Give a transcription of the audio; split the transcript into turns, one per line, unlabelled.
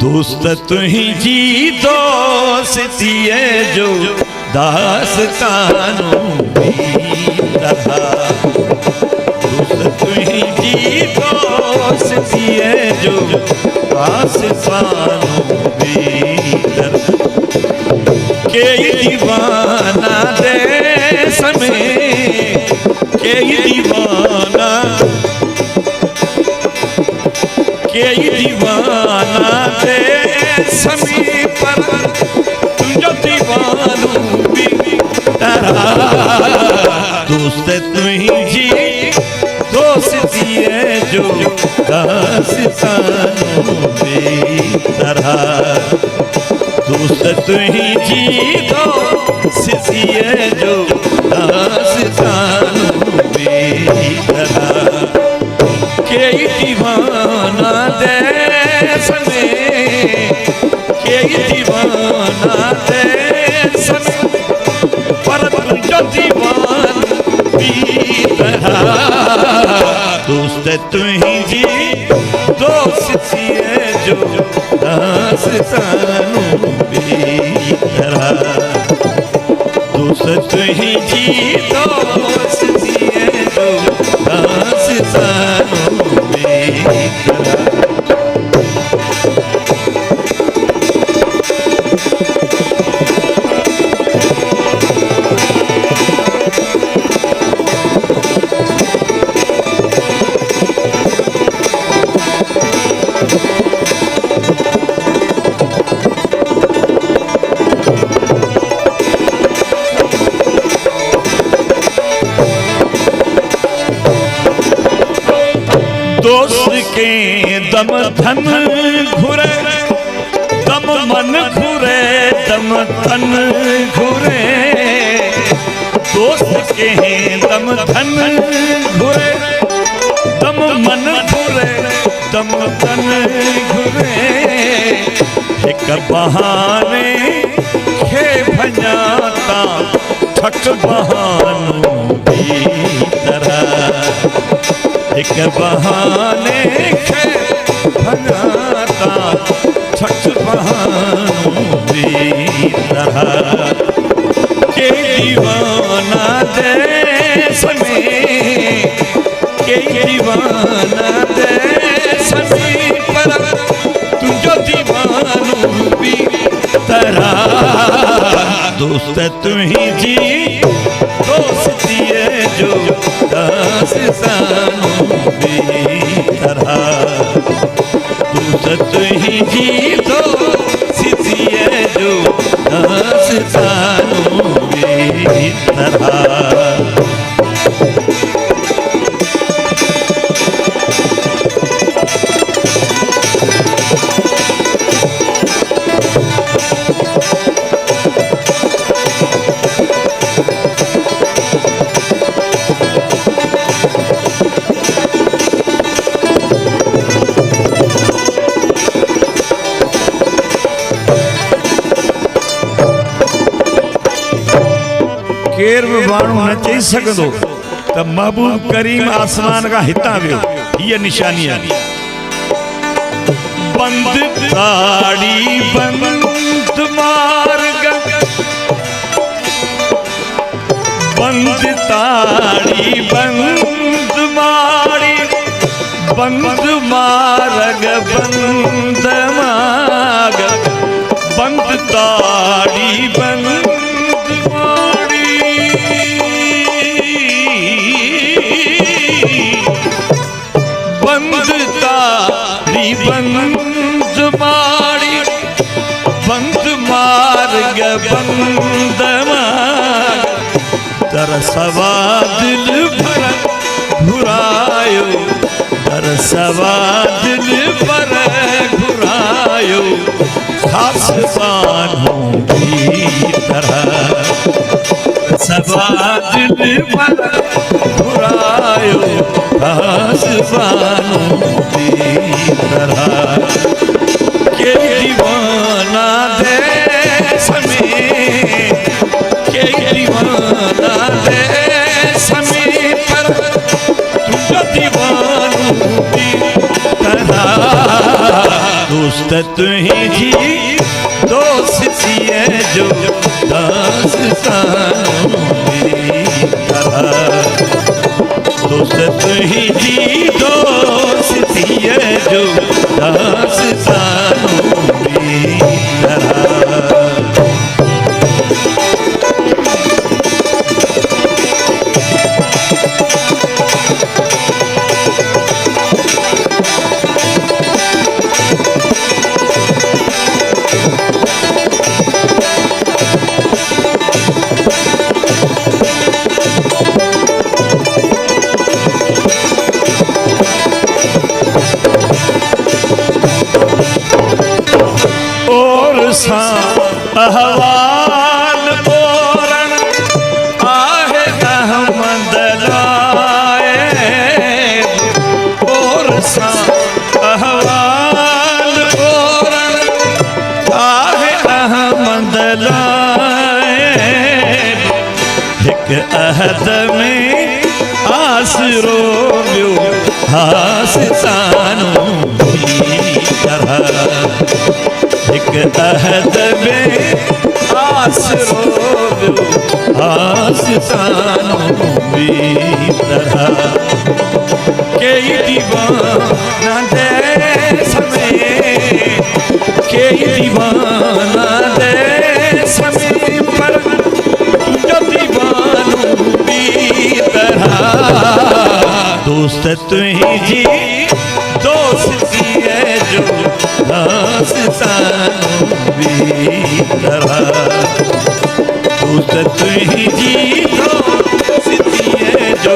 दोस्त तुझी दोस्ती है जो दास्तानों में रहा। दोस्त तुझी दोस्ती है जो दास्तानों में रहा। के दीवाना देश में, के दीवाना, के दीवाना देश में पर तुझ दीवानों भी तेरा। दोस्त तुझी दोस्ती है जो दास्तानों में तेरा। दोस्त तुझी दोस्ती है जो दास्तानों में तेरा। के दीवाना देश में, के दीवाना देश में पर तुझ दीवान भी तेरा। दोस्त तुझी दोस्ती है जो दास्तानों में तेरा। दोस्त तुझी दोस्ती है जो दास्तानों में तेरा। दोस्त के दम धन घुरे, दम मन घुरे, दम तन घुरे। दोस्त के दम धन घुरे, दम मन घुरे, दम तन घुरे। एक बहाने खे भजाता ठक बहानों की तरह। एक बहाने के भगाता छठ बहानों की तरह। के दीवाना देश में, के दीवाना देश में पर तुझ दीवानों भी तेरा। दोस्त तुझी दोस्ती है जो दास्तानों में तेरा। दोस्त तुझी दोस्ती है जो दास्तानों में तेरा। केर भी माण्हू न चई सघंदो त महबूब करीम आसमान का हितां वियो। हीअ निशानी आहे। बंद ताड़ी बंद मार्ग, बंद ताड़ी बंद मारी, बंद मार्ग बंद मार्ग। बंद ताड़ी बंद बंद मारी, बंद मार्ग बंद मार्ग। तरसवा दिल भर घुरायो, तरसवा दिल भर घुरायो। खास बानों की तरह तरसवा दिल भर घुरायो। खास बानों की तरह। के दीवाना देश में, के दीवाना देश में पर तुझ दीवानों की तरह। दोस्त दोस्त तुही जी दोस्ती है जो दास्तानों में तरह। दोस्त तुही जी दोस्ती है जो दास्तानों में तरह। अहवाल पूरन आहे अहमद लाए और अहवाल पूरन आहे अहमद लाए। एक अहद में आसरो बियो आस्तानों की तरह। एक अहद में आसरो बियो आस्तानों की तरह। कई दीवाना दे समय कई दीवाना दे समय पर जो दीवानों की तरह। दोस्त तुही जी दोस्ती है जो दास्तानों में तरह। दोस्त तुही जी दोस्ती है जो